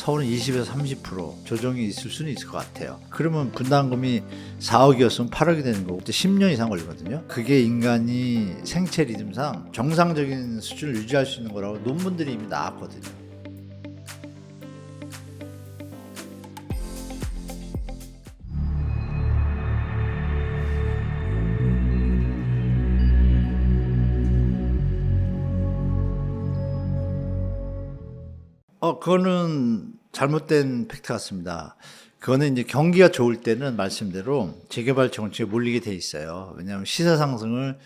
서울은 20에서 30% 조정이 있을 수는 있을 것 같아요. 그러면 분담금이 4억이었으면 8억이 되는 거고 10년 이상 걸리거든요. 그게 인간이 생체 리듬상 정상적인 수준을 유지할 수 있는 거라고 논문들이 이미 나왔거든요. 그거는 잘못된 팩트 같습니다. 그거는 이제 경기가 좋을 때는 말씀대로 재개발 정책에 몰리게 돼 있어요. 왜냐하면 시세 상승을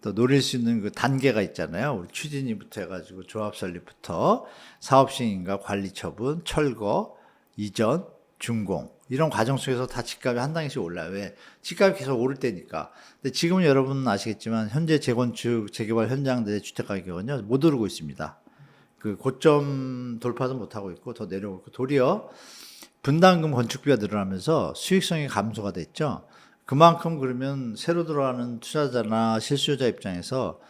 또 노릴 수 있는 그 단계가 있잖아요. 우리 추진위부터 해가지고 조합 설립부터 사업 시행인가 관리 처분, 철거, 이전, 준공 이런 과정 속에서 다 집값이 한 단계씩 올라요. 왜? 집값이 계속 오를 때니까. 근데 지금은 여러분 아시겠지만 현재 재건축, 재개발 현장들의 주택 가격은요 못 오르고 있습니다. 그 고점 돌파도 못하고 있고 더 내려오고 있고 도리어 분담금 건축비가 늘어나면서 수익성이 감소가 됐죠. 그만큼 그러면 새로 들어가는 투자자나 실수요자 입장에서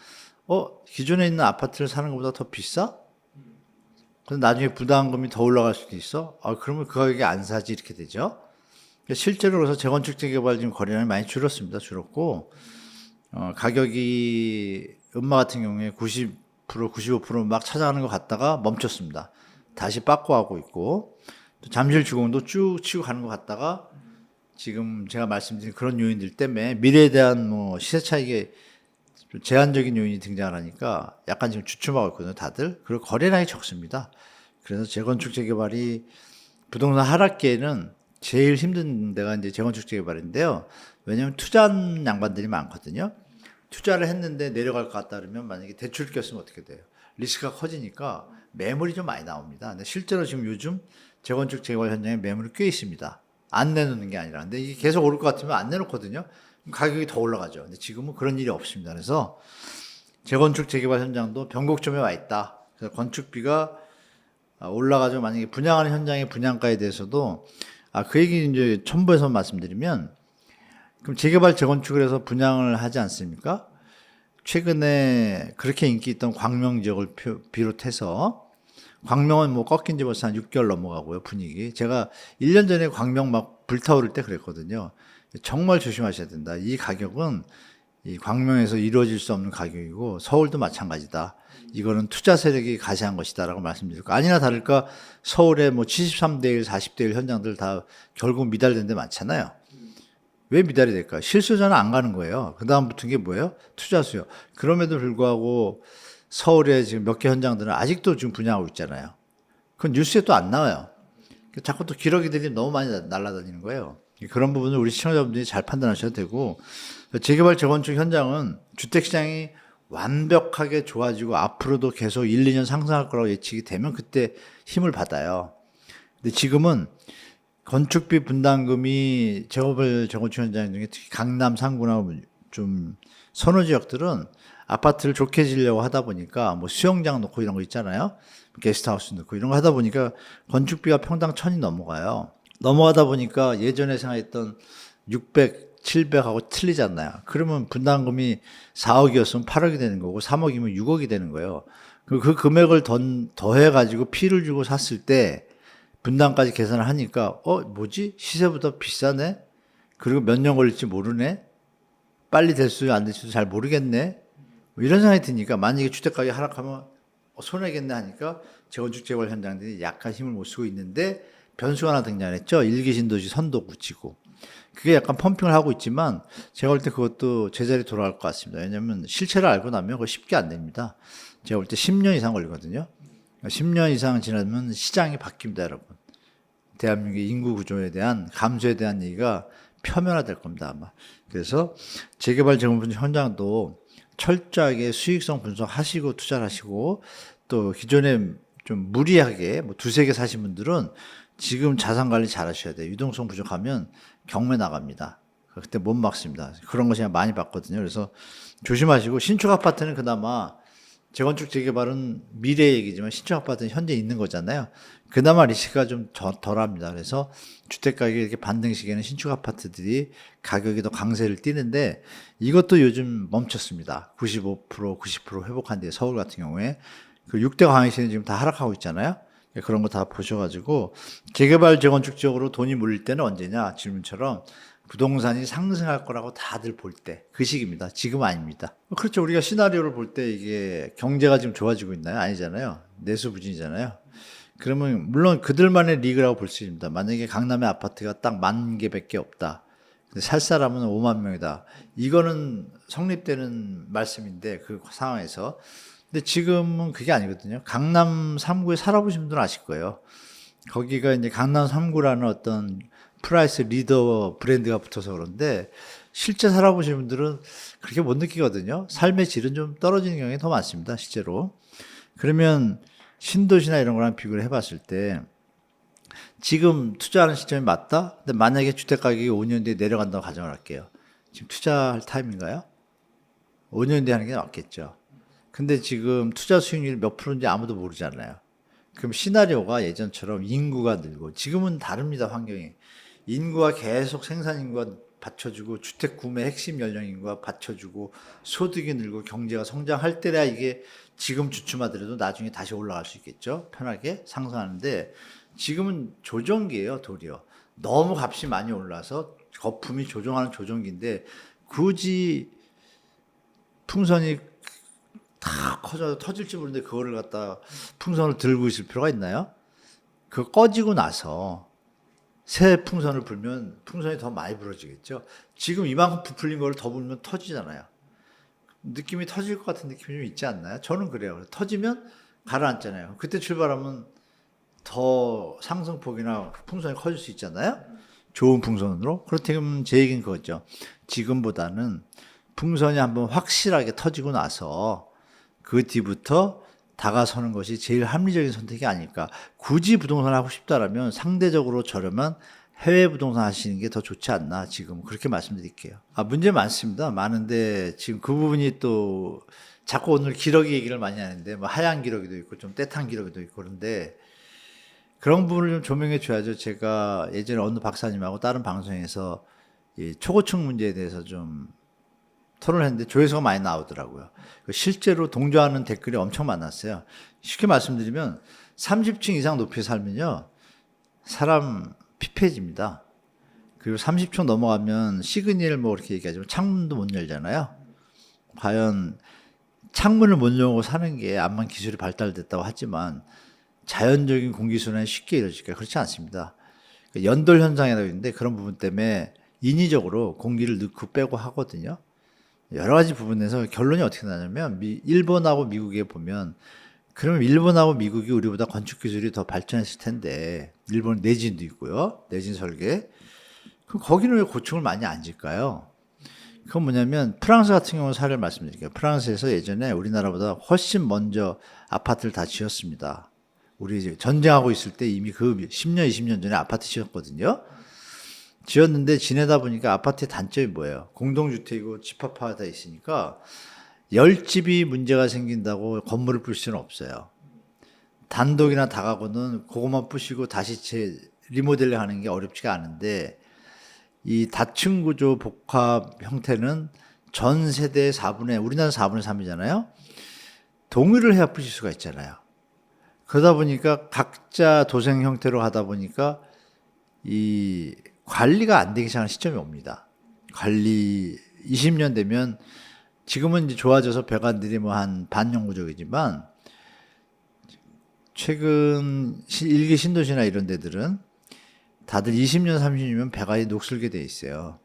기존에 있는 아파트를 사는 것보다 더 비싸? 근데 나중에 부담금이 더 올라갈 수도 있어? 그러면 그 가격에 안 사지 이렇게 되죠. 실제로 그래서 재건축 재개발 지금 거래량이 많이 줄었습니다. 줄었고 가격이 음마 같은 경우에 95% 막 찾아가는 것 같다가 멈췄습니다. 다시 빠꾸하고 있고 또 잠실 주공도 쭉 치고 가는 것 같다가 지금 제가 말씀드린 그런 요인들 때문에 미래에 대한 뭐 시세 차익에 제한적인 요인이 등장하니까 약간 지금 주춤하고 있거든요, 다들. 그리고 거래량이 적습니다. 그래서 재건축 재개발이 부동산 하락기에는 제일 힘든 데가 이제 재건축 재개발인데요. 왜냐하면 투자한 양반들이 많거든요. 투자를 했는데 내려갈 것 같다 그러면 만약에 대출 꼈으면 어떻게 돼요? 리스크가 커지니까 매물이 좀 많이 나옵니다. 근데 실제로 지금 요즘 재건축 재개발 현장에 매물이 꽤 있습니다. 안 내놓는 게 아니라. 근데 이게 계속 오를 것 같으면 안 내놓거든요. 가격이 더 올라가죠. 근데 지금은 그런 일이 없습니다. 그래서 재건축 재개발 현장도 변곡점에 와 있다. 그래서 건축비가 올라가죠. 만약에 분양하는 현장의 분양가에 대해서도 그 얘기 이제 첨부해서 말씀드리면 그럼 재개발 재건축을 해서 분양을 하지 않습니까? 최근에 그렇게 인기 있던 광명 지역을 비롯해서 광명은 뭐 꺾인 지 벌써 한 6개월 넘어가고요, 분위기. 제가 1년 전에 광명 막 불타오를 때 그랬거든요. 정말 조심하셔야 된다. 이 가격은 이 광명에서 이루어질 수 없는 가격이고 서울도 마찬가지다. 이거는 투자 세력이 가시한 것이다라고 말씀드리고 아니나 다를까 서울의 뭐 73대 1, 40대 1 현장들 다 결국 미달된 데 많잖아요. 왜 미달이 될까? 실수요자는 안 가는 거예요. 그 다음 붙은 게 뭐예요? 투자수요. 그럼에도 불구하고 서울에 지금 몇 개 현장들은 아직도 지금 분양하고 있잖아요. 그건 뉴스에 또 안 나와요. 자꾸 또 기러기들이 너무 많이 날아다니는 거예요. 그런 부분을 우리 시청자분들이 잘 판단하셔야 되고 재개발 재건축 현장은 주택시장이 완벽하게 좋아지고 앞으로도 계속 1, 2년 상승할 거라고 예측이 되면 그때 힘을 받아요. 근데 지금은 건축비 분담금이 재개발 재건축 현장 중에 특히 강남 상구나 좀 선호 지역들은 아파트를 좋게 지으려고 하다 보니까 뭐 수영장 넣고 이런 거 있잖아요. 게스트하우스 넣고 이런 거 하다 보니까 건축비가 평당 1,000이 넘어가요. 넘어가다 보니까 예전에 생각했던 600, 700하고 틀리잖아요. 그러면 분담금이 4억이었으면 8억이 되는 거고 3억이면 6억이 되는 거예요. 그 금액을 더해가지고 피를 주고 샀을 때 분담까지 계산을 하니까 뭐지? 시세보다 비싸네? 그리고 몇 년 걸릴지 모르네? 빨리 될 수도 안 될 수도 잘 모르겠네? 뭐 이런 생각이 드니까 만약에 주택가격이 하락하면 손해겠네 하니까 재건축 재개발 현장들이 약간 힘을 못 쓰고 있는데 변수가 하나 등장했죠. 일기 신도시 선도 굳히고. 그게 약간 펌핑을 하고 있지만 제가 볼 때 그것도 제자리 돌아갈 것 같습니다. 왜냐하면 실체를 알고 나면 그거 쉽게 안 됩니다. 제가 볼 때 10년 이상 걸리거든요. 10년 이상 지나면 시장이 바뀝니다, 여러분. 대한민국의 인구 구조에 대한 감소에 대한 얘기가 표면화될 겁니다, 아마. 그래서 재개발 재건축 현장도 철저하게 수익성 분석하시고 투자를 하시고 또 기존에 좀 무리하게 뭐 두세 개 사신 분들은 지금 자산 관리 잘 하셔야 돼요. 유동성 부족하면 경매 나갑니다. 그때 못 막습니다. 그런 거 제가 많이 봤거든요. 그래서 조심하시고 신축 아파트는 그나마 재건축 재개발은 미래 얘기지만 신축 아파트는 현재 있는 거잖아요. 그나마 리스크가 좀 덜합니다. 그래서 주택 가격이 이렇게 반등 시기에는 신축 아파트들이 가격이 더 강세를 띠는데 이것도 요즘 멈췄습니다. 95%, 90% 회복한 뒤에 서울 같은 경우에 그 6대 광역시는 지금 다 하락하고 있잖아요. 그런 거 다 보셔가지고 재개발 재건축 지역으로 돈이 몰릴 때는 언제냐 질문처럼 부동산이 상승할 거라고 다들 볼 때 그 시기입니다. 지금 아닙니다. 그렇죠. 우리가 시나리오를 볼 때 이게 경제가 지금 좋아지고 있나요? 아니잖아요. 내수부진이잖아요. 그러면 물론 그들만의 리그라고 볼 수 있습니다. 만약에 강남의 아파트가 딱 10,000개밖에 없다. 근데 살 사람은 5만 명이다. 이거는 성립되는 말씀인데 그 상황에서. 근데 지금은 그게 아니거든요. 강남 3구에 살아보신 분들은 아실 거예요. 거기가 이제 강남 3구라는 어떤 프라이스 리더 브랜드가 붙어서 그런데 실제 살아보신 분들은 그렇게 못 느끼거든요. 삶의 질은 좀 떨어지는 경향이 더 많습니다. 실제로. 그러면 신도시나 이런 거랑 비교를 해봤을 때 지금 투자하는 시점이 맞다? 근데 만약에 주택 가격이 5년 뒤에 내려간다고 가정을 할게요. 지금 투자할 타임인가요? 5년 뒤에 하는 게 맞겠죠. 근데 지금 투자 수익률 몇 프로인지 아무도 모르잖아요. 그럼 시나리오가 예전처럼 인구가 늘고 지금은 다릅니다. 환경이. 인구가 계속 생산 인구가 받쳐주고 주택 구매 핵심 연령 인구가 받쳐주고 소득이 늘고 경제가 성장할 때야 이게 지금 주춤하더라도 나중에 다시 올라갈 수 있겠죠. 편하게 상승하는데 지금은 조정기예요. 도리어. 너무 값이 많이 올라서 거품이 조정하는 조정기인데 굳이 풍선이 다 커져 터질지 모르는데 그거를 갖다 풍선을 들고 있을 필요가 있나요? 그거 꺼지고 나서 새 풍선을 불면 풍선이 더 많이 불어지겠죠. 지금 이만큼 부풀린 걸 더 불면 터지잖아요. 느낌이 터질 것 같은 느낌이 좀 있지 않나요? 저는 그래요. 터지면 가라앉잖아요. 그때 출발하면 더 상승폭이나 풍선이 커질 수 있잖아요. 좋은 풍선으로. 그렇다면 제 얘기는 그거죠. 지금보다는 풍선이 한번 확실하게 터지고 나서 그 뒤부터 다가서는 것이 제일 합리적인 선택이 아닐까. 굳이 부동산을 하고 싶다라면 상대적으로 저렴한 해외 부동산 하시는 게 더 좋지 않나. 지금 그렇게 말씀드릴게요. 문제 많습니다. 많은데 지금 그 부분이 또 자꾸 오늘 기러기 얘기를 많이 하는데 뭐 하얀 기러기도 있고 좀 떼탄 기러기도 있고 그런데 그런 부분을 좀 조명해 줘야죠. 제가 예전에 어느 박사님하고 다른 방송에서 이 초고층 문제에 대해서 좀 토론을 했는데 조회수가 많이 나오더라고요. 실제로 동조하는 댓글이 엄청 많았어요. 쉽게 말씀드리면 30층 이상 높이 살면요. 사람 피폐해집니다. 그리고 30층 넘어가면 시그니엘 뭐 이렇게 얘기하지만 창문도 못 열잖아요. 과연 창문을 못 열고 사는 게 암만 기술이 발달됐다고 하지만 자연적인 공기순환이 쉽게 이루어질까요? 그렇지 않습니다. 연돌 현상이라고 있는데 그런 부분 때문에 인위적으로 공기를 넣고 빼고 하거든요. 여러 가지 부분에서 결론이 어떻게 나냐면 일본하고 미국에 보면 그러면 일본하고 미국이 우리보다 건축 기술이 더 발전했을 텐데 일본 내진도 있고요. 내진 설계. 그럼 거기는 왜 고층을 많이 안 질까요? 그건 뭐냐면 프랑스 같은 경우 사례를 말씀드릴게요. 프랑스에서 예전에 우리나라보다 훨씬 먼저 아파트를 다 지었습니다. 우리 이제 전쟁하고 있을 때 이미 그 10년, 20년 전에 아파트 지었거든요. 지었는데 지내다 보니까 아파트의 단점이 뭐예요? 공동주택이고 집합화되어 있으니까 10집이 문제가 생긴다고 건물을 부실 수는 없어요. 단독이나 다가구는 그것만 부시고 다시 리모델링 하는 게 어렵지가 않은데 이 다층 구조 복합 형태는 전 세대의 4분의, 우리나라 4분의 3이잖아요. 동의를 해야 부실 수가 있잖아요. 그러다 보니까 각자 도생 형태로 하다 보니까 이 관리가 안 되기 시작하는 시점이 옵니다. 관리 20년 되면 지금은 이제 좋아져서 배관들이 뭐 한 반영구적이지만 최근 일기 신도시나 이런 데들은 다들 20년, 30년이면 배관이 녹슬게 돼 있어요.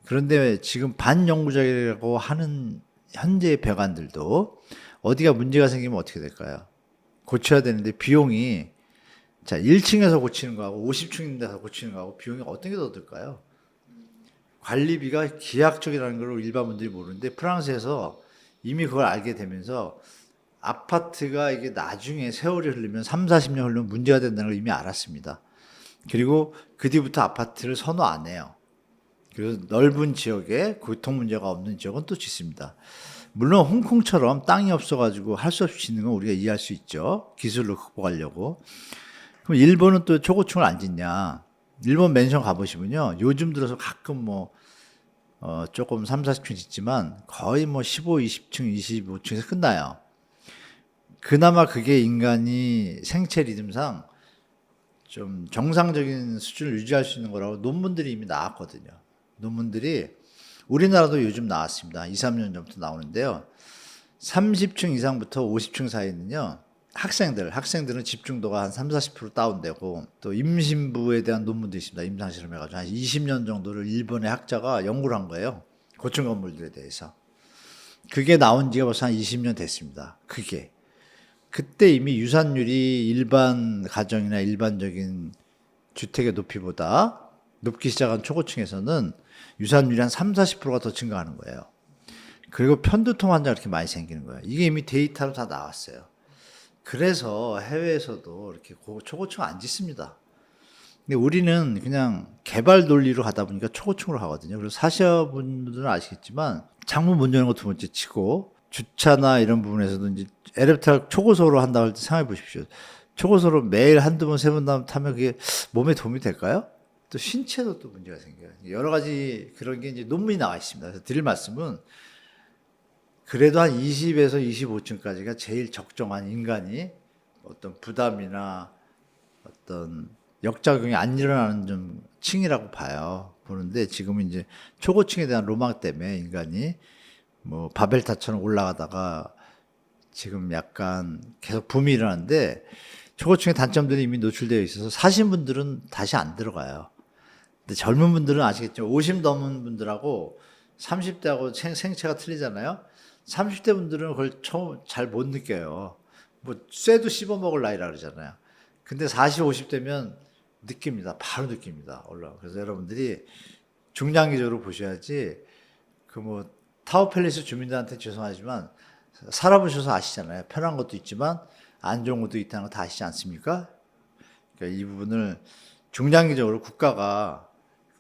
그런데 지금 반영구적이라고 하는 현재의 배관들도 어디가 문제가 생기면 어떻게 될까요? 고쳐야 되는데 비용이 자 1층에서 고치는 거하고 50층인데서 고치는 거하고 비용이 어떤 게 더 들까요? 관리비가 기하학적이라는 걸 일반 분들이 모르는데 프랑스에서 이미 그걸 알게 되면서 아파트가 이게 나중에 세월이 흐르면 3, 40년 흐르면 문제가 된다는 걸 이미 알았습니다. 그리고 그 뒤부터 아파트를 선호 안 해요. 그래서 넓은 지역에 교통 문제가 없는 지역은 또 짓습니다. 물론 홍콩처럼 땅이 없어가지고 할 수 없이 짓는 건 우리가 이해할 수 있죠. 기술로 극복하려고. 그럼 일본은 또 초고층을 안 짓냐. 일본 맨션 가보시면요. 요즘 들어서 가끔 조금 3, 40층 짓지만 거의 15, 20층, 25층에서 끝나요. 그나마 그게 인간이 생체 리듬상 좀 정상적인 수준을 유지할 수 있는 거라고 논문들이 이미 나왔거든요. 논문들이 우리나라도 요즘 나왔습니다. 2, 3년 전부터 나오는데요. 30층 이상부터 50층 사이는요. 학생들은 집중도가 한 3, 40% 다운되고 또 임신부에 대한 논문도 있습니다. 임상 실험해가지고 한 20년 정도를 일본의 학자가 연구를 한 거예요. 고층 건물들에 대해서. 그게 나온 지가 벌써 한 20년 됐습니다. 그때 이미 유산율이 일반 가정이나 일반적인 주택의 높이보다 높기 시작한 초고층에서는 유산율이 한 3, 40%가 더 증가하는 거예요. 그리고 편두통 환자가 이렇게 많이 생기는 거예요. 이게 이미 데이터로 다 나왔어요. 그래서 해외에서도 이렇게 초고층 안 짓습니다. 근데 우리는 그냥 개발 논리로 가다 보니까 초고층으로 가거든요. 그래서 사시어분들은 아시겠지만 창문 문 여는 거 두 번째 치고 주차나 이런 부분에서도 이제 엘리베이터 초고속으로 한다고 할 때 생각해 보십시오. 초고속으로 매일 한두 번, 세 번 타면 그게 몸에 도움이 될까요? 또 신체도 또 문제가 생겨요. 여러 가지 그런 게 이제 논문이 나와 있습니다. 그래서 드릴 말씀은 그래도 한 20에서 25층까지가 제일 적정한 인간이 어떤 부담이나 어떤 역작용이 안 일어나는 좀 층이라고 보는데 지금은 이제 초고층에 대한 로망 때문에 인간이 뭐 바벨탑처럼 올라가다가 지금 약간 계속 붐이 일어나는데 초고층의 단점들이 이미 노출되어 있어서 사신 분들은 다시 안 들어가요. 근데 젊은 분들은 아시겠죠? 50 넘은 분들하고 30대하고 생체가 틀리잖아요. 30대 분들은 그걸 처음 잘 못 느껴요. 뭐 쇠도 씹어 먹을 나이라 그러잖아요. 근데 40, 50대면 느낍니다. 바로 느낍니다. 그래서 여러분들이 중장기적으로 보셔야지 그 뭐 타워팰리스 주민들한테 죄송하지만 살아보셔서 아시잖아요. 편한 것도 있지만 안 좋은 것도 있다는 거 다 아시지 않습니까? 그러니까 이 부분을 중장기적으로 국가가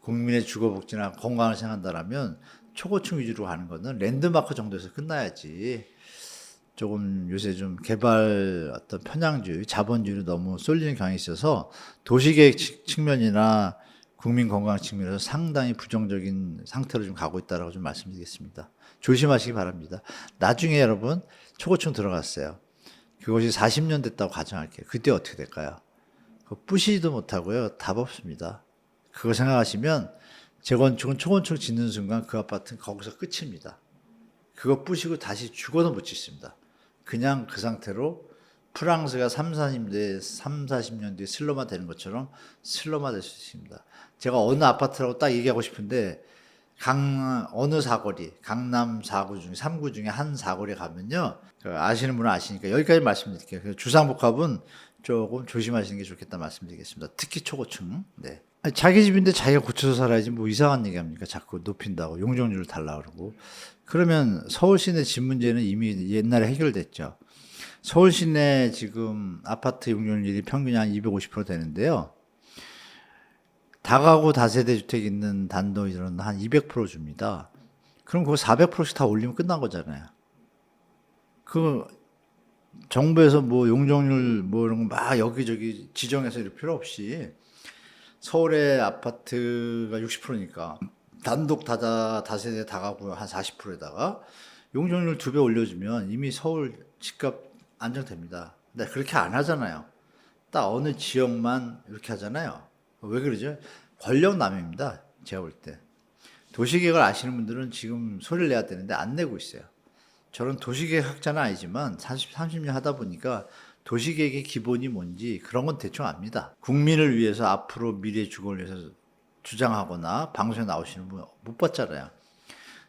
국민의 주거복지나 건강을 생각한다면 초고층 위주로 가는 거는 랜드마크 정도에서 끝나야지. 조금 요새 좀 개발 어떤 편향주의, 자본주의로 너무 쏠리는 경향이 있어서 도시계획 측면이나 국민 건강 측면에서 상당히 부정적인 상태로 좀 가고 있다라고 좀 말씀드리겠습니다. 조심하시기 바랍니다. 나중에 여러분 초고층 들어갔어요. 그것이 40년 됐다고 가정할게요. 그때 어떻게 될까요? 그거 부시지도 못하고요. 답 없습니다. 그거 생각하시면 재건축은 초건축 짓는 순간 그 아파트는 거기서 끝입니다. 그거 부시고 다시 죽어도 못 짓습니다. 그냥 그 상태로 프랑스가 3, 40년 뒤에 슬럼화 되는 것처럼 슬럼화 될 수 있습니다. 제가 어느 아파트라고 딱 얘기하고 싶은데 어느 사거리, 강남 4구 중에 3구 중에 한 사거리에 가면요. 아시는 분은 아시니까 여기까지 말씀드릴게요. 주상복합은 조금 조심하시는 게 좋겠다 말씀드리겠습니다. 특히 초고층. 네. 자기 집인데 자기가 고쳐서 살아야지 뭐 이상한 얘기 합니까? 자꾸 높인다고 용적률을 달라 그러고. 그러면 서울 시내 집 문제는 이미 옛날에 해결됐죠. 서울 시내 지금 아파트 용적률이 평균이 한 250% 되는데요. 다가구 다세대 주택 있는 단독이들은 한 200% 줍니다. 그럼 그거 400%씩 다 올리면 끝난 거잖아요. 그 정부에서 뭐 용적률 뭐 이런 거 막 여기저기 지정해서 이럴 필요 없이 서울의 아파트가 60%니까 단독 다세대 다가구 한 40%에다가 용적률 2배 올려주면 이미 서울 집값 안정됩니다. 근데 그렇게 안 하잖아요. 딱 어느 지역만 이렇게 하잖아요. 왜 그러죠? 권력남용입니다. 제가 볼 때. 도시계획을 아시는 분들은 지금 소리를 내야 되는데 안 내고 있어요. 저는 도시계획 학자는 아니지만 30년 하다 보니까 도시계획의 기본이 뭔지 그런 건 대충 압니다. 국민을 위해서 앞으로 미래 주거를 위해서 주장하거나 방송에 나오시는 분 못 봤잖아요.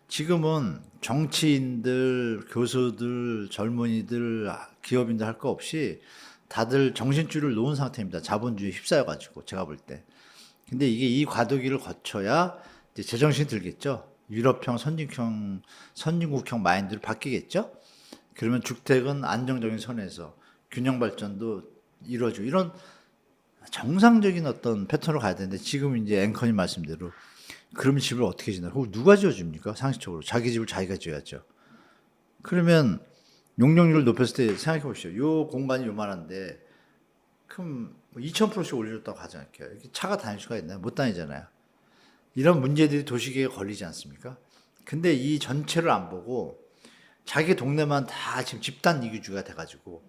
지금은 정치인들, 교수들, 젊은이들, 기업인들 할 거 없이 다들 정신줄을 놓은 상태입니다. 자본주의에 휩싸여가지고 제가 볼 때. 근데 이게 이 과도기를 거쳐야 이제 제정신이 들겠죠. 유럽형, 선진국형 마인드로 바뀌겠죠. 그러면 주택은 안정적인 선에서 균형 발전도 이루어지고 이런 정상적인 어떤 패턴으로 가야 되는데 지금 이제 앵커님 말씀대로 그러면 집을 어떻게 지나요? 그걸 누가 지어줍니까? 상식적으로 자기 집을 자기가 지어야죠. 그러면 용적률을 높였을 때 생각해 보시죠. 요 공간이 요만한데 그럼 2000%씩 올려줬다고 가정할게요. 이렇게 차가 다닐 수가 있나요? 못 다니잖아요. 이런 문제들이 도시계획에 걸리지 않습니까? 근데 이 전체를 안 보고 자기 동네만 다 지금 집단 이기주의가 돼가지고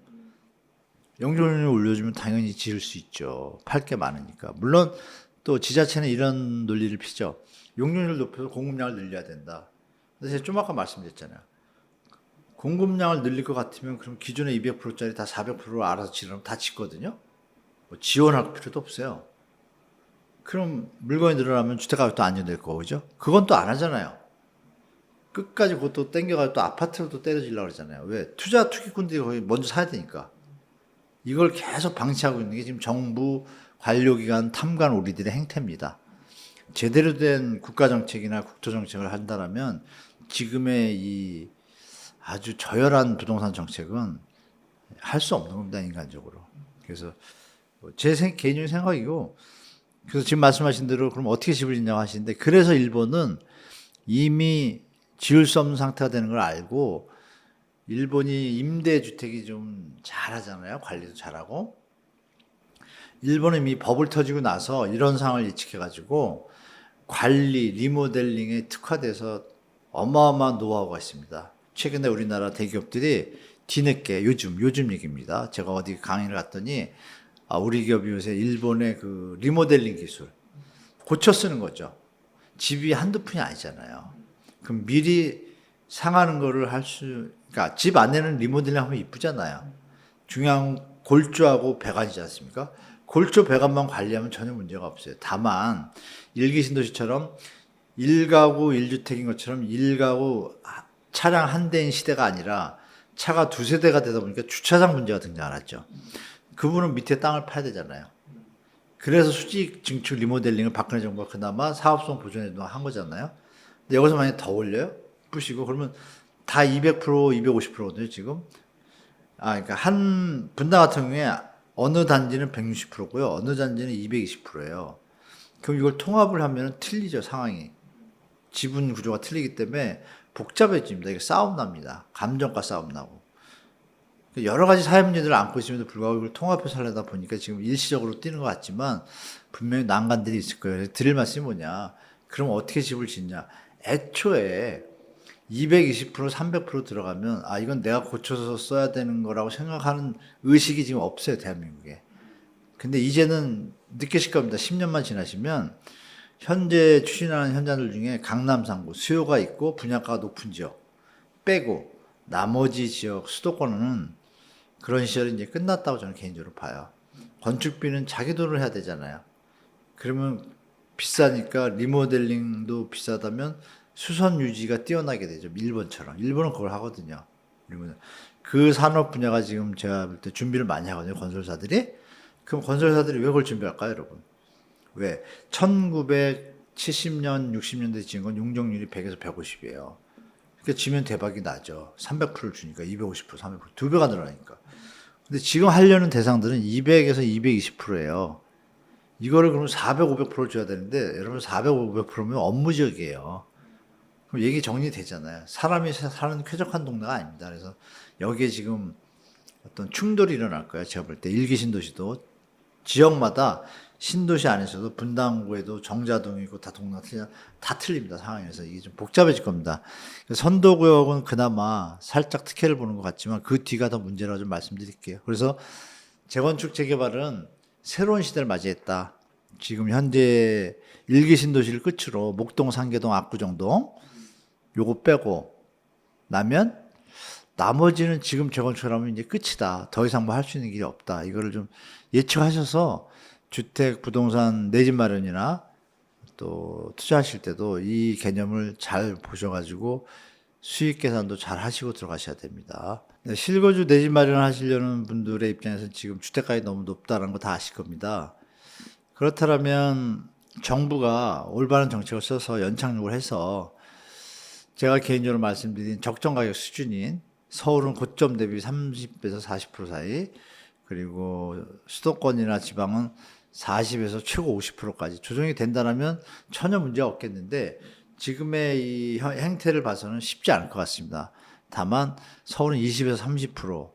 용적률을 올려주면 당연히 지을 수 있죠. 팔 게 많으니까. 물론 또 지자체는 이런 논리를 피죠. 용적률을 높여서 공급량을 늘려야 된다. 근데 제가 좀 아까 말씀드렸잖아요. 공급량을 늘릴 것 같으면 그럼 기존에 200%짜리 다 400%로 알아서 지르면 다 짓거든요. 뭐 지원할 필요도 없어요. 그럼 물건이 늘어나면 주택가격도 안정될 거고, 그죠? 그건 또 안 하잖아요. 끝까지 그것도 땡겨가지고 또 아파트로 또 때려지려고 그러잖아요. 왜? 투기꾼들이 거기 먼저 사야 되니까. 이걸 계속 방치하고 있는 게 지금 정부, 관료기관, 탐관 우리들의 행태입니다. 제대로 된 국가정책이나 국토정책을 한다면 지금의 이 아주 저열한 부동산 정책은 할 수 없는 겁니다, 인간적으로. 그래서 제 개인적인 생각이고, 그래서 지금 말씀하신 대로 그럼 어떻게 집을 짓냐고 하시는데, 그래서 일본은 이미 지을 수 없는 상태가 되는 걸 알고, 일본이 임대주택이 좀 잘하잖아요. 관리도 잘하고. 일본은 이미 버블 터지고 나서 이런 상황을 예측해가지고 관리, 리모델링에 특화돼서 어마어마한 노하우가 있습니다. 최근에 우리나라 대기업들이 뒤늦게 요즘 얘기입니다. 제가 어디 강의를 갔더니 우리 기업이 요새 일본의 그 리모델링 기술 고쳐 쓰는 거죠. 집이 한두 푼이 아니잖아요. 그럼 미리 상하는 거를 그러니까 집 안에는 리모델링 하면 이쁘잖아요. 중요한 골조하고 배관이지 않습니까? 골조 배관만 관리하면 전혀 문제가 없어요. 다만 일기 신도시처럼 1가구 1주택인 것처럼 1가구 차량 한 대인 시대가 아니라 차가 두세 대가 되다 보니까 주차장 문제가 등장하죠. 그분은 밑에 땅을 파야 되잖아요. 그래서 수직 증축 리모델링을 박근혜 정부가 그나마 사업성 보존에도 한 거잖아요. 근데 여기서 만약에 더 올려요? 부시고 그러면 다 200%, 250%거든요, 지금. 그러니까 한 분당 같은 경우에 어느 단지는 160%고요. 어느 단지는 220%예요. 그럼 이걸 통합을 하면 틀리죠, 상황이. 지분 구조가 틀리기 때문에 복잡해집니다. 이게 싸움 납니다. 감정과 싸움 나고. 여러 가지 사회 문제들을 안고 있음에도 불구하고 이걸 통합해서 하려다 보니까 지금 일시적으로 뛰는 것 같지만 분명히 난관들이 있을 거예요. 드릴 말씀이 뭐냐. 그럼 어떻게 집을 짓냐. 애초에 220%, 300% 들어가면 이건 내가 고쳐서 써야 되는 거라고 생각하는 의식이 지금 없어요, 대한민국에. 근데 이제는 느끼실 겁니다. 10년만 지나시면 현재 추진하는 현장들 중에 강남 상구 수요가 있고 분양가가 높은 지역 빼고 나머지 지역 수도권은 그런 시절이 이제 끝났다고 저는 개인적으로 봐요. 건축비는 자기 돈으로 해야 되잖아요. 그러면 비싸니까 리모델링도 비싸다면 수선 유지가 뛰어나게 되죠. 일본처럼. 일본은 그걸 하거든요. 그 산업 분야가 지금 제가 볼 때 준비를 많이 하거든요. 건설사들이. 그럼 건설사들이 왜 그걸 준비할까요, 여러분? 왜? 1970년, 60년대 지은 건 용적률이 100에서 150이에요. 그러니까 지면 대박이 나죠. 300%를 주니까 250%, 300%. 두 배가 늘어나니까. 근데 지금 하려는 대상들은 200에서 220%예요. 이거를 그러면 400, 500%를 줘야 되는데 여러분 400, 500%면 업무지역이에요. 그럼 얘기 정리되잖아요. 사람이 사는 쾌적한 동네가 아닙니다. 그래서 여기에 지금 어떤 충돌이 일어날 거예요. 제가 볼 때 일기 신도시도 지역마다 신도시 안에서도 분당구에도 정자동이 있고 다 동네가 다 틀립니다. 상황에서 이게 좀 복잡해질 겁니다. 선도구역은 그나마 살짝 특혜를 보는 것 같지만 그 뒤가 더 문제라고 좀 말씀드릴게요. 그래서 재건축 재개발은 새로운 시대를 맞이했다. 지금 현재 일기 신도시를 끝으로 목동, 상계동, 압구정동 요거 빼고 나면 나머지는 지금 재건축을 하면 이제 끝이다. 더 이상 뭐 할 수 있는 길이 없다. 이거를 좀 예측하셔서 주택, 부동산, 내 집 마련이나 또 투자하실 때도 이 개념을 잘 보셔가지고 수익 계산도 잘 하시고 들어가셔야 됩니다. 실거주 내 집 마련하시려는 분들의 입장에서 지금 주택가격이 너무 높다는 거 다 아실 겁니다. 그렇다면 정부가 올바른 정책을 써서 연착륙을 해서 제가 개인적으로 말씀드린 적정 가격 수준인 서울은 고점 대비 30에서 40% 사이, 그리고 수도권이나 지방은 40에서 최고 50%까지 조정이 된다면 전혀 문제가 없겠는데 지금의 이 행태를 봐서는 쉽지 않을 것 같습니다. 다만 서울은 20에서 30%,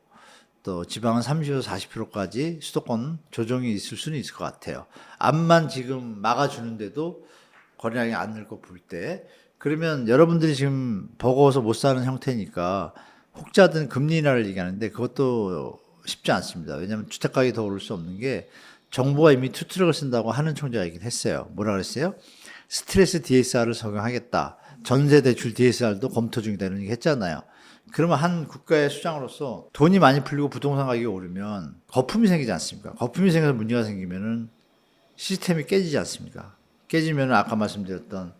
또 지방은 30에서 40%까지 수도권 조정이 있을 수는 있을 것 같아요. 암만 지금 막아주는데도 거래량이 안 늘 거 볼 때, 그러면 여러분들이 지금 버거워서 못 사는 형태니까 혹자든 금리 인하를 얘기하는데 그것도 쉽지 않습니다. 왜냐하면 주택가격이 더 오를 수 없는 게 정부가 이미 투트랙을 쓴다고 하는 총재가 얘기를 했어요. 뭐라 그랬어요? 스트레스 DSR을 적용하겠다. 전세 대출 DSR도 검토 중이다는 얘기 했잖아요. 그러면 한 국가의 수장으로서 돈이 많이 풀리고 부동산 가격이 오르면 거품이 생기지 않습니까? 거품이 생겨서 문제가 생기면은 시스템이 깨지지 않습니까? 깨지면은 아까 말씀드렸던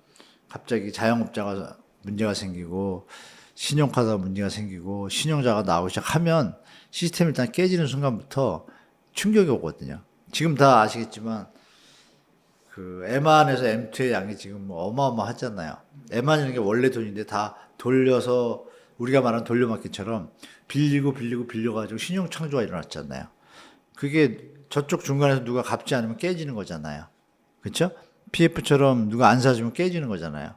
갑자기 자영업자가 문제가 생기고 신용카드가 문제가 생기고 신용자가 나오기 시작하면 시스템이 일단 깨지는 순간부터 충격이 오거든요. 지금 다 아시겠지만 그 M1에서 M2의 양이 지금 뭐 어마어마하잖아요. M1이라는 게 원래 돈인데 다 돌려서 우리가 말하는 돌려막기처럼 빌려가지고 신용 창조가 일어났잖아요. 그게 저쪽 중간에서 누가 갚지 않으면 깨지는 거잖아요. 그렇죠? PF처럼 누가 안 사주면 깨지는 거잖아요.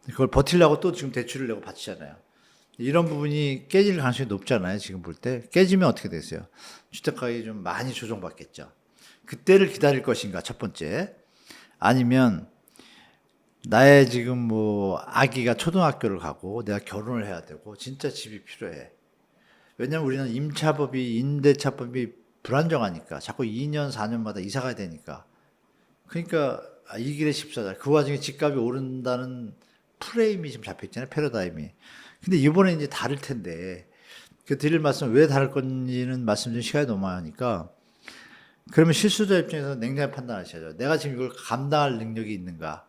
그걸 버틸려고 또 지금 대출을 내고 받치잖아요. 이런 부분이 깨질 가능성이 높잖아요. 지금 볼 때. 깨지면 어떻게 되세요? 주택가격이 좀 많이 조정받겠죠. 그때를 기다릴 것인가, 첫 번째. 아니면 나의 지금 뭐 아기가 초등학교를 가고 내가 결혼을 해야 되고 진짜 집이 필요해. 왜냐면 우리는 임차법이 임대차법이 불안정하니까 자꾸 2년 4년마다 이사 가야 되니까. 그러니까 이 길에 집사자. 그 와중에 집값이 오른다는 프레임이 지금 잡혀 있잖아요. 패러다임이. 근데 이번에 이제 다를 텐데 그 드릴 말씀 왜 다를 건지는 말씀드린 시간이 너무 많으니까 그러면 실수자 입장에서 냉정히 판단하셔야죠. 내가 지금 이걸 감당할 능력이 있는가?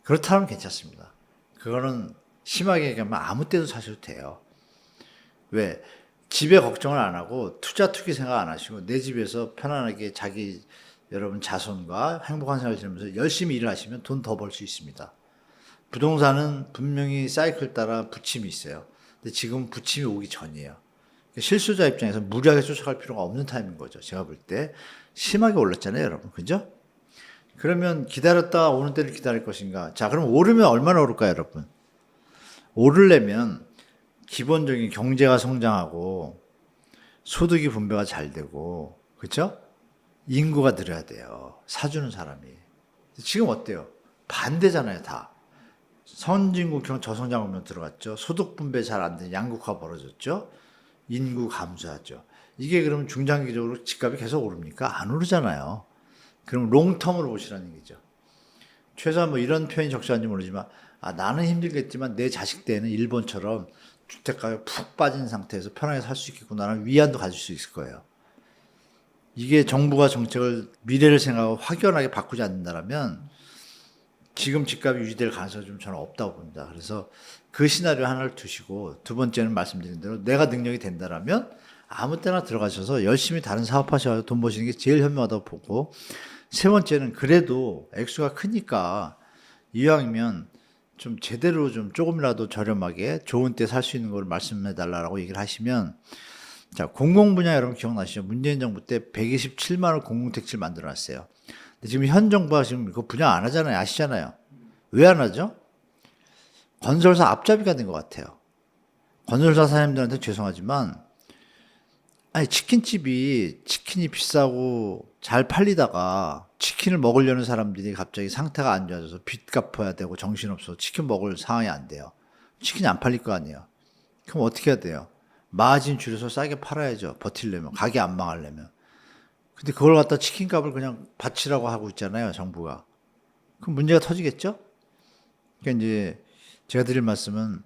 그렇다면 괜찮습니다. 그거는 심하게 얘기하면 아무 때도 사셔도 돼요. 왜? 집에 걱정을 안 하고 투기 생각 안 하시고 내 집에서 편안하게 자기 여러분 자손과 행복한 생활을 지내면서 열심히 일을 하시면 돈 더 벌 수 있습니다. 부동산은 분명히 사이클 따라 부침이 있어요. 근데 지금 부침이 오기 전이에요. 실수자 입장에서 무리하게 쫓아갈 필요가 없는 타임인 거죠. 제가 볼 때 심하게 올랐잖아요, 여러분. 그죠? 그러면 기다렸다 오는 때를 기다릴 것인가? 자, 그럼 오르면 얼마나 오를까요, 여러분? 오르려면 기본적인 경제가 성장하고 소득이 분배가 잘 되고, 그렇죠? 인구가 늘어야 돼요. 사주는 사람이. 지금 어때요? 반대잖아요, 다. 선진국형 저성장으로 들어갔죠. 소득 분배 잘 안 되는 양극화 벌어졌죠. 인구 감소하죠. 이게 그러면 중장기적으로 집값이 계속 오릅니까? 안 오르잖아요. 그럼 롱텀으로 보시라는 얘기죠. 최소한 뭐 이런 표현이 적절한지 모르지만 나는 힘들겠지만 내 자식 때는 일본처럼 주택가가 푹 빠진 상태에서 편하게 살 수 있겠구나라는 위안도 가질 수 있을 거예요. 이게 정부가 정책을 미래를 생각하고 확연하게 바꾸지 않는다면 지금 집값이 유지될 가능성이 좀 저는 없다고 봅니다. 그래서 그 시나리오 하나를 두시고 두 번째는 말씀드린 대로 내가 능력이 된다라면 아무 때나 들어가셔서 열심히 다른 사업하셔서 돈 버시는 게 제일 현명하다고 보고 세 번째는 그래도 액수가 크니까 이왕이면 좀 제대로 좀 조금이라도 저렴하게 좋은 때 살 수 있는 걸 말씀해 달라고 얘기를 하시면 자, 공공 분야 여러분 기억나시죠? 문재인 정부 때 127만 원 공공택지를 만들어 놨어요. 근데 지금 현 정부가 지금 그거 분양 안 하잖아요. 아시잖아요. 왜 안 하죠? 건설사 앞잡이가 된 것 같아요. 건설사 사장님들한테 죄송하지만 아니 치킨이 비싸고 잘 팔리다가 치킨을 먹으려는 사람들이 갑자기 상태가 안 좋아져서 빚 갚아야 되고 정신없어서 치킨 먹을 상황이 안 돼요. 치킨이 안 팔릴 거 아니에요. 그럼 어떻게 해야 돼요? 마진 줄여서 싸게 팔아야죠. 버틸려면. 가게 안 망하려면. 근데 그걸 갖다 치킨값을 그냥 바치라고 하고 있잖아요. 정부가. 그럼 문제가 터지겠죠? 그러니까 이제 제가 드릴 말씀은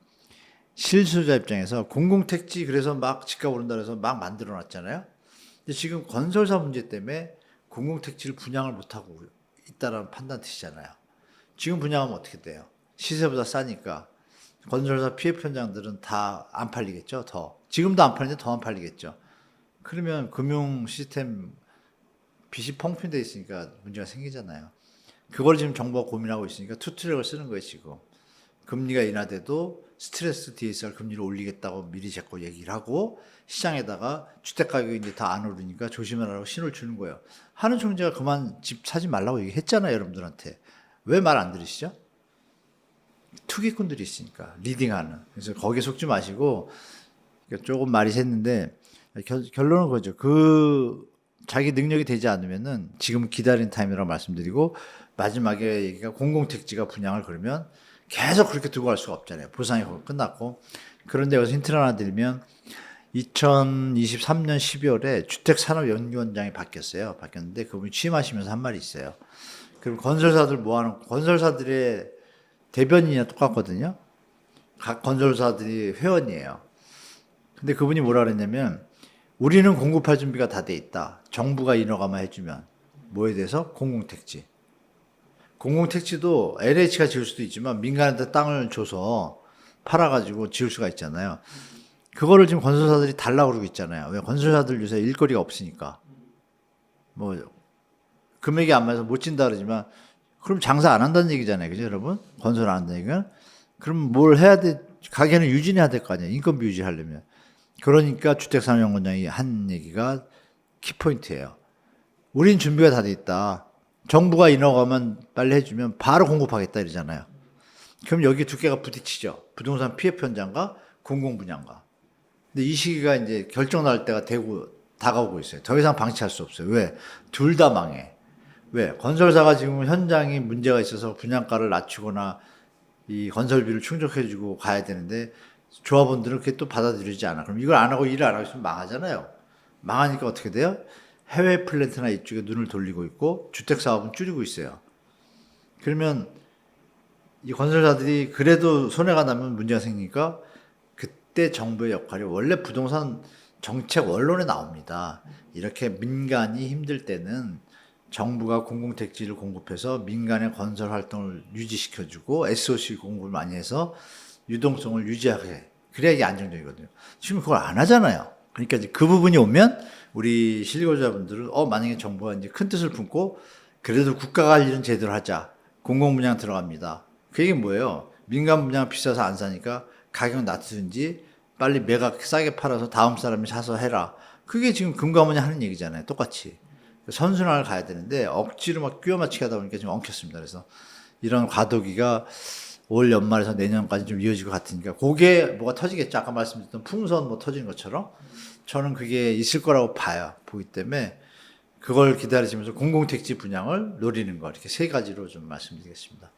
실수요자 입장에서 공공택지 그래서 막 집값 오른다 그래서 막 만들어 놨잖아요. 근데 지금 건설사 문제 때문에 공공택지를 분양을 못하고 있다라는 판단 드시잖아요. 지금 분양하면 어떻게 돼요? 시세보다 싸니까 건설사 PF 현장들은 다 안 팔리겠죠. 더. 지금도 안 팔리는데 더 안 팔리겠죠. 그러면 금융 시스템 빚이 펑핑돼 있으니까 문제가 생기잖아요. 그걸 지금 정부가 고민하고 있으니까 투트랙을 쓰는 거예요, 지금. 금리가 인하돼도 스트레스 DSR 금리를 올리겠다고 미리 자꾸 얘기를 하고 시장에다가 주택가격이 이제 다 안 오르니까 조심하라고 신호를 주는 거예요. 하는 총재가 그만 집 사지 말라고 얘기했잖아요, 여러분들한테. 왜 말 안 들으시죠? 투기꾼들이 있으니까 리딩하는. 그래서 거기에 속지 마시고 조금 말이 샜는데 결론은 그거죠. 그 자기 능력이 되지 않으면은 지금 기다린 타임이라고 말씀드리고 마지막에 얘기가 공공택지가 분양을 그러면 계속 그렇게 두고 갈 수가 없잖아요. 보상이 끝났고. 그런데 여기서 힌트를 하나 드리면 2023년 12월에 주택산업연구원장이 바뀌었는데 그분이 취임하시면서 한 말이 있어요. 그럼 건설사들 모아놓고 건설사들의 대변인이랑 똑같거든요. 각 건설사들이 회원이에요. 근데 그분이 뭐라 그랬냐면 우리는 공급할 준비가 다 돼 있다. 정부가 인허가만 해주면. 뭐에 대해서? 공공택지. 공공택지도 LH가 지을 수도 있지만 민간한테 땅을 줘서 팔아가지고 지을 수가 있잖아요. 그거를 지금 건설사들이 달라고 그러고 있잖아요. 왜? 건설사들 요새 일거리가 없으니까. 뭐 금액이 안 맞아서 못 진다 그러지만 그럼 장사 안 한다는 얘기잖아요. 그죠 여러분? 건설 안 한다는 얘기는. 그럼 뭘 해야 돼? 가게는 유지해야 될 거 아니에요. 인건비 유지하려면. 그러니까 주택산업연구원장이 한 얘기가 키포인트예요. 우린 준비가 다 돼 있다. 정부가 인허가만 빨리 해주면 바로 공급하겠다 이러잖아요. 그럼 여기 두 개가 부딪히죠. 부동산 PF 현장과 공공분양과. 근데 이 시기가 이제 결정 날 때가 다가오고 있어요. 더 이상 방치할 수 없어요. 왜? 둘 다 망해. 왜? 건설사가 지금 현장이 문제가 있어서 분양가를 낮추거나 이 건설비를 충족해주고 가야 되는데 조합원들은 그게 또 받아들이지 않아. 그럼 이걸 안 하고 일을 안 하고 있으면 망하잖아요. 망하니까 어떻게 돼요? 해외 플랜트나 이쪽에 눈을 돌리고 있고 주택 사업은 줄이고 있어요. 그러면 이 건설사들이 그래도 손해가 나면 문제가 생기니까 그때 정부의 역할이 원래 부동산 정책 원론에 나옵니다. 이렇게 민간이 힘들 때는 정부가 공공택지를 공급해서 민간의 건설 활동을 유지시켜주고 SOC 공급을 많이 해서 유동성을 유지하게. 그래야 이게 안정적이거든요. 지금 그걸 안 하잖아요. 그러니까 이제 그 부분이 오면 우리 실거주자분들은 만약에 정부가 이제 큰 뜻을 품고 그래도 국가가 할 일은 제대로 하자. 공공분양 들어갑니다. 그 얘기는 뭐예요? 민간 분양 비싸서 안 사니까 가격 낮추든지 빨리 매각 싸게 팔아서 다음 사람이 사서 해라. 그게 지금 금감원이 하는 얘기잖아요. 똑같이. 선순환을 가야 되는데 억지로 막 끼워 맞추게 하다 보니까 지금 엉켰습니다. 그래서 이런 과도기가 올 연말에서 내년까지 좀 이어질 것 같으니까 그게 뭐가 터지겠죠. 아까 말씀드렸던 풍선 뭐 터지는 것처럼 저는 그게 있을 거라고 보기 때문에 그걸 기다리시면서 공공택지 분양을 노리는 거 이렇게 세 가지로 좀 말씀드리겠습니다.